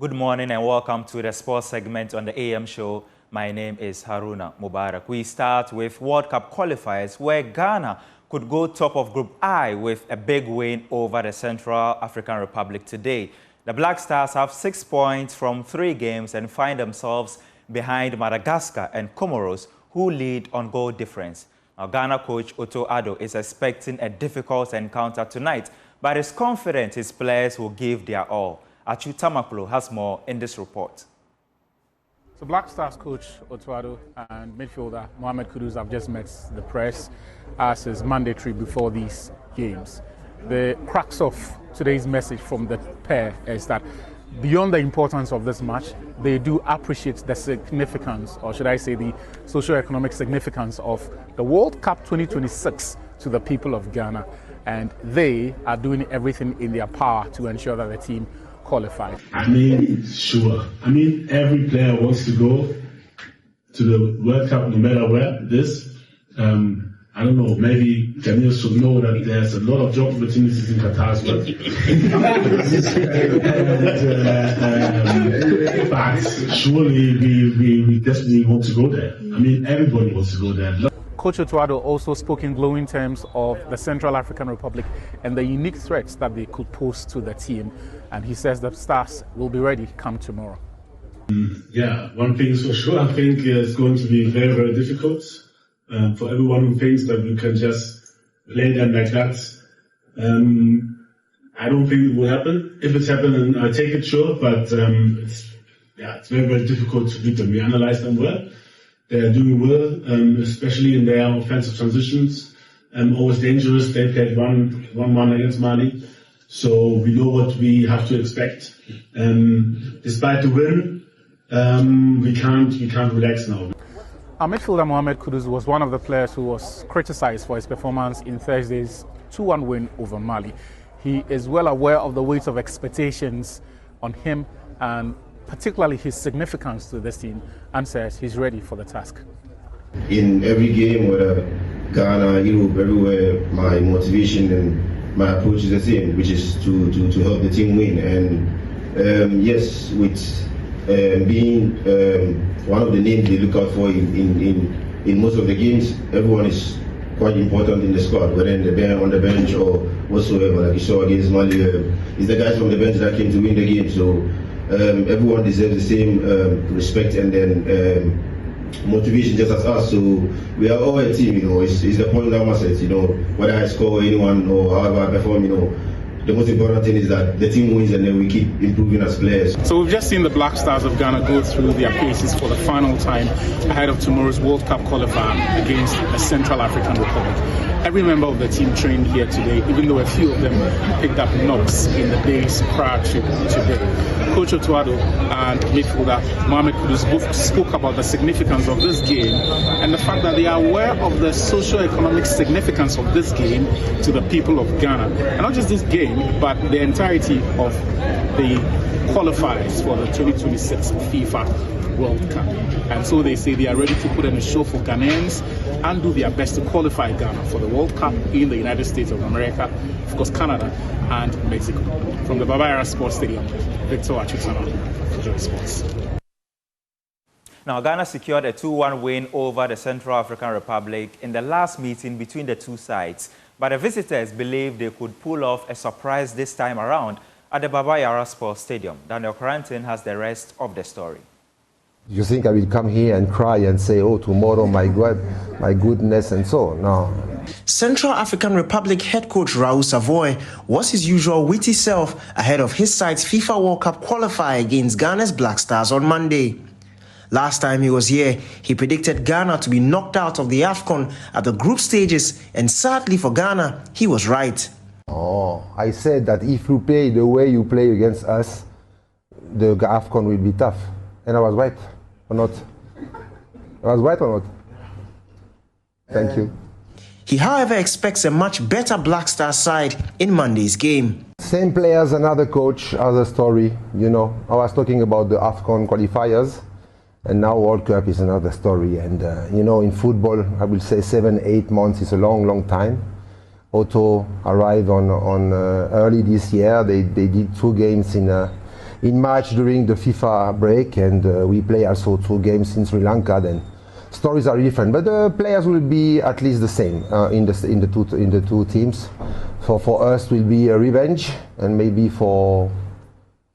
Good morning and welcome to the sports segment on the AM show. My name is Haruna Mubarak. We start with World Cup qualifiers where Ghana could go top of Group I with a big win over the Central African Republic today. The Black Stars have 6 points from 3 games and find themselves behind Madagascar and Comoros, who lead on goal difference. Now, Ghana coach Otto Addo is expecting a difficult encounter tonight, but is confident his players will give their all. Achu Tamaklo has more in this report. So Black Stars coach Otto Addo and midfielder Mohamed Kudus have just met the press as is mandatory before these games. The crux of today's message from the pair is that beyond the importance of this match, they do appreciate the significance, or should I say the socio-economic significance of the World Cup 2026 to the people of Ghana, and they are doing everything in their power to ensure that the team qualified. I mean, sure. I mean, every player wants to go to the World Cup no matter where it is. I don't know, maybe Ghanaians should know that there's a lot of job opportunities in Qatar as well. But surely we definitely want to go there. I mean, everybody wants to go there. Coach Otto Addo also spoke in glowing terms of the Central African Republic and the unique threats that they could pose to the team. And he says the Stars will be ready come tomorrow. Yeah, one thing is for sure, I think it's going to be very, very difficult for everyone who thinks that we can just play them like that. I don't think it will happen. If it's happening, I take it, sure, but it's very, very difficult to beat them. We analyze them well. They are doing well, especially in their offensive transitions. Always dangerous. They played 1-1 against Mali, so we know what we have to expect. Despite the win, we can't relax now. Our midfielder Mohamed Kudus was one of the players who was criticized for his performance in Thursday's 2-1 win over Mali. He is well aware of the weight of expectations on him and particularly his significance to this team, and says he's ready for the task. In every game, whether Ghana, Europe, everywhere, my motivation and my approach is the same, which is to help the team win. And yes, with being one of the names they look out for in most of the games, everyone is quite important in the squad, whether on the bench or whatsoever. Like you saw against Mali, it's the guys from the bench that came to win the game. So everyone deserves the same respect and then motivation just as us. So we are all a team, it's the point that matters, whether I score anyone or however I perform, the most important thing is that the team wins and then we keep improving as players. So we've just seen the Black Stars of Ghana go through their paces for the final time ahead of tomorrow's World Cup qualifier against the Central African Republic. Every member of the team trained here today, even though a few of them picked up knocks in the days prior to today. Coach Otto Addo and midfielder Mohamed Kudus both spoke about the significance of this game and the fact that they are aware of the socio-economic significance of this game to the people of Ghana. And not just this game, but the entirety of the qualifiers for the 2026 FIFA World Cup. And so they say they are ready to put in a show for Ghanaians and do their best to qualify Ghana for the World Cup in the United States of America, of course Canada and Mexico. From the Baba Sports Stadium, Victor Achutana for Joy Sports. Now, Ghana secured a 2-1 win over the Central African Republic in the last meeting between the two sides. But the visitors believe they could pull off a surprise this time around at the Baba Sports Stadium. Daniel Quarantine has the rest of the story. You think I will come here and cry and say, oh, tomorrow, my God, my goodness, and so on? No. Central African Republic head coach Raoul Savoy was his usual witty self ahead of his side's FIFA World Cup qualifier against Ghana's Black Stars on Monday. Last time he was here, he predicted Ghana to be knocked out of the AFCON at the group stages, and sadly for Ghana, he was right. Oh, I said that if you play the way you play against us, the AFCON will be tough. And I was right, or not? I was right or not? Thank you. He, however, expects a much better Black Star side in Monday's game. Same players, another coach, other story. I was talking about the AFCON qualifiers, and now World Cup is another story. And, in football, I will say 7-8 months is a long, long time. Otto arrived on early this year. They did 2 games in in March during the FIFA break, and we play also 2 games in Sri Lanka. Then stories are different, but the players will be at least the same in the two teams. For us, will be a revenge, and maybe for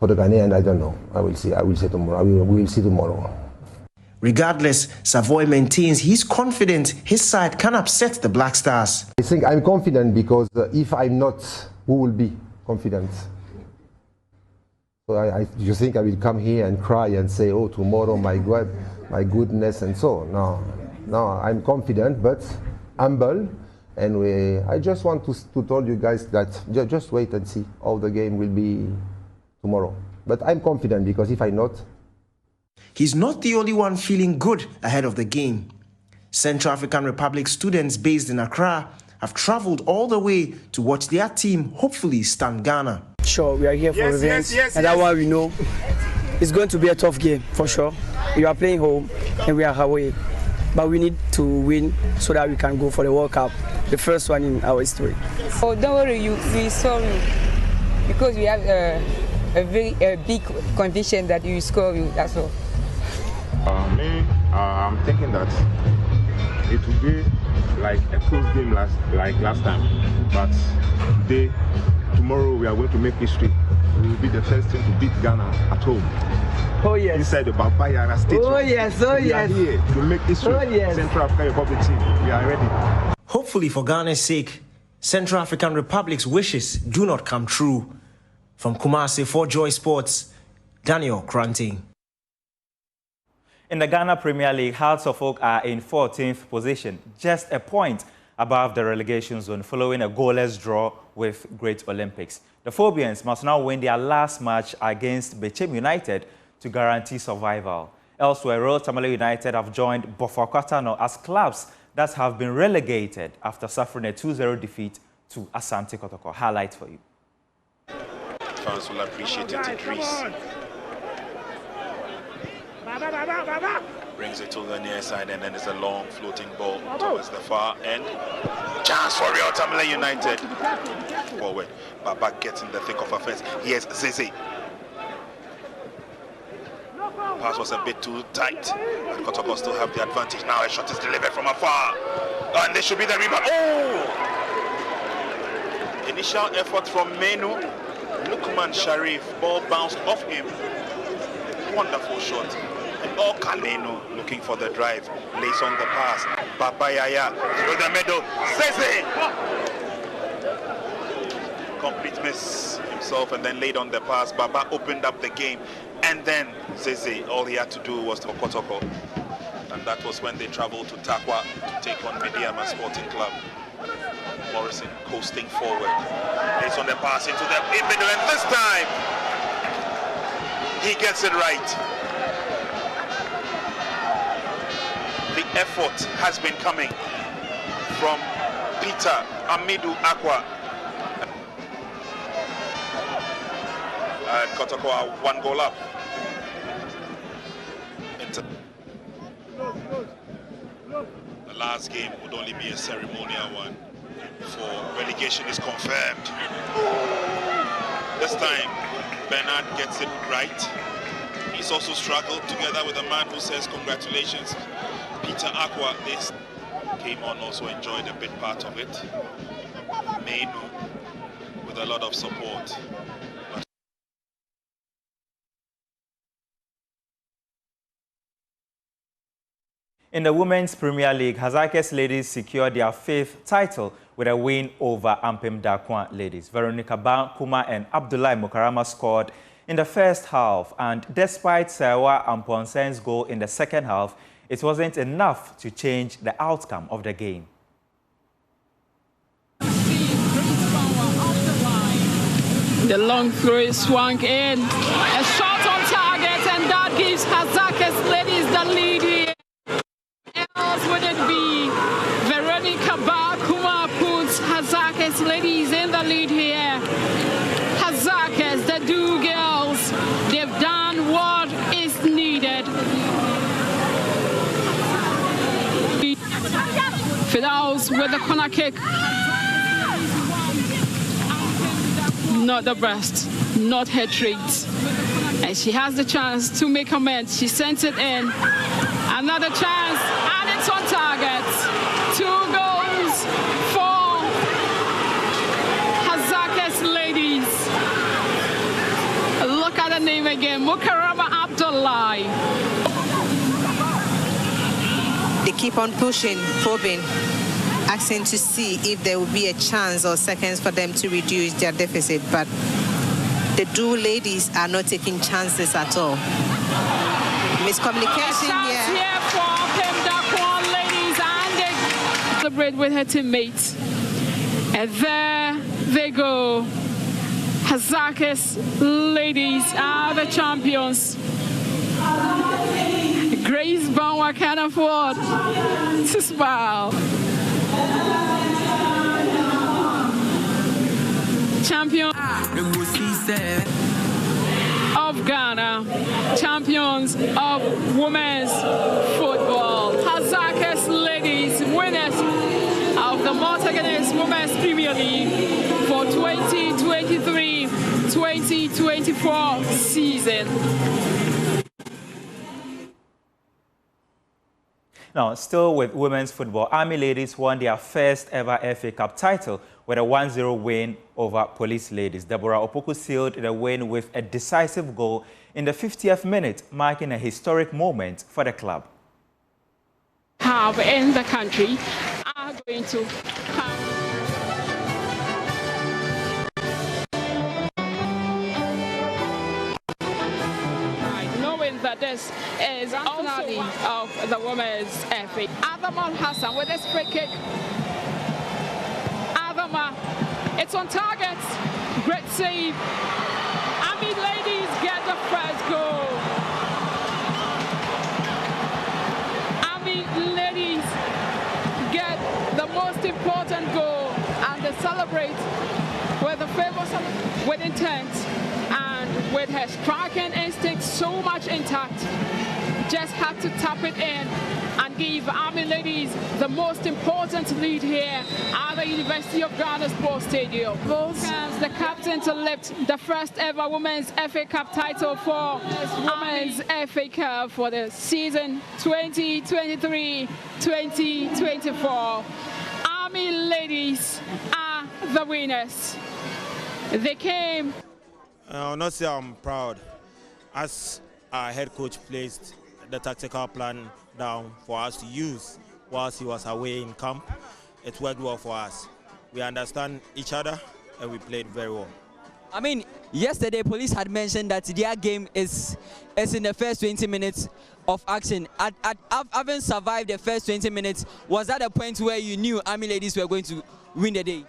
the Ghanaian, I don't know. I will see. I will see tomorrow. We will see tomorrow. Regardless, Savoy maintains he's confident his side can upset the Black Stars. I think I'm confident because if I'm not, who will be confident? So you think I will come here and cry and say, oh, tomorrow, my God, my goodness, and so on. No, I'm confident, but humble. And I just want to tell you guys that just wait and see how the game will be tomorrow. But I'm confident because if I'm not... He's not the only one feeling good ahead of the game. Central African Republic students based in Accra have traveled all the way to watch their team hopefully stand Ghana. Sure, we are here for revenge, and that's why we know it's going to be a tough game, for sure. We are playing home, and we are away. But we need to win so that we can go for the World Cup, the first one in our history. Oh, don't worry, we saw you, because we have a big conviction that you score you, that's all. I'm thinking that it will be like a close game like last time, but tomorrow we are going to make history. We will be the first team to beat Ghana at home. Oh yes. Inside the Bambayara Stadium. Oh yes, oh yes. We are here to make history. Oh yes. Central African Republic team, we are ready. Hopefully for Ghana's sake, Central African Republic's wishes do not come true. From Kumasi for Joy Sports, Daniel Kranting. In the Ghana Premier League, Hearts of Oak are in 14th position, just a point above the relegation zone following a goalless draw with Great Olympics. The Phobians must now win their last match against Bechem United to guarantee survival. Elsewhere, Royal Tamale United have joined Bofoakatano as clubs that have been relegated after suffering a 2-0 defeat to Asante Kotoko. Highlight for you. Fans will appreciate it, Idris. Brings it to the near side, and then it's a long floating ball towards the far end. Chance for Real Tamale United. Forward. Baba gets in the thick of affairs. Here's Zeze. Pass was a bit too tight, but Kotoko still have the advantage. Now a shot is delivered from afar. And there should be the rebound. Oh! Initial effort from Menu. Lukman Sharif. Ball bounced off him. Wonderful shot. Oh, Kaleno looking for the drive, lays on the pass. Babayaya through the middle. Zeze! Complete miss himself and then laid on the pass. Baba opened up the game, and then Zeze, all he had to do was to Kotoko. And that was when they traveled to Takwa to take on Mediama Sporting Club. Morrison coasting forward. Lays on the pass into the middle, and this time he gets it right. The effort has been coming from Peter Amidu Aqua. And Kotoko are 1 goal up. The last game would only be a ceremonial one, for relegation is confirmed. This time, Bernard gets it right. He's also struggled together with a man who says congratulations. Peter Aqua, this came on, also enjoyed a big part of it. Menu with a lot of support. In the Women's Premier League, Hazakes ladies secured their 5th title with a win over Ampem Dakwan ladies. Veronica Bankuma and Abdullahi Mukarama scored in the first half, and despite Sewa Amponsen's goal in the second half, it wasn't enough to change the outcome of the game. The long throw swung in, a shot on target, and that gives Hazakes ladies the lead here. Else would it be? Veronica Bakuma puts Hazakes ladies in the lead here. Hazakes, the two girls, they've done what is needed. Fidaus with the corner kick. Not the best, not head trades. And she has the chance to make amends. She sent it in. Another chance, and it's on target. 2 goals for Hazakah's ladies. Look at the name again, Mukarama Abdullahi. They keep on pushing, probing, asking to see if there will be a chance or seconds for them to reduce their deficit. But the dual ladies are not taking chances at all. Miscommunication here for Pemdakwan ladies, and they celebrate with her teammates. And there they go. Hazakah's ladies are the champions. Grace Banwa can't afford to smile. Champion of Ghana, champions of women's football. Hazakah's ladies, winners of the Malta-Ghanaians Women's Premier League for 2023-2024 season. Now, still with women's football, Army ladies won their first ever FA Cup title with a 1-0 win over Police ladies. Deborah Opoku sealed the win with a decisive goal in the 50th minute, marking a historic moment for the club. Have in the country are going to come. Knowing that this is also of the women's FA. Adama Hassan with this free kick. Adama, it's on target. Great save. Army ladies get the first goal. Army ladies get the most important goal, and they celebrate with the famous with intent and with her striking instinct so much intact. Just had to tap it in and give Army ladies the most important lead here at the University of Ghana Sports Stadium. Both comes the captain to lift the first ever Women's FA Cup title for Women's FA Cup for the season 2023-2024. Army ladies are the winners. They came. I'll not say I'm proud, as our head coach placed the tactical plan down for us to use whilst he was away in camp. It worked well for us. We understand each other and we played very well. I mean, yesterday police had mentioned that their game is in the first 20 minutes of action. Having survived the first 20 minutes, was that a point where you knew Army ladies were going to win the day?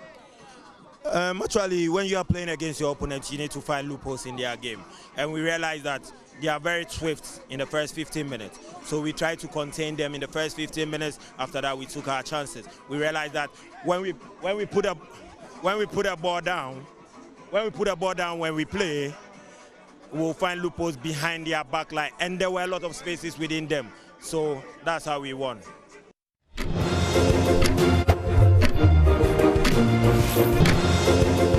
Actually, when you are playing against your opponent, you need to find loopholes in their game. And we realized that they are very swift in the first 15 minutes. So we tried to contain them in the first 15 minutes. After that, we took our chances. We realized that when we put a ball down, when we play, we'll find loopholes behind their back line. And there were a lot of spaces within them. So that's how we won. Thank you.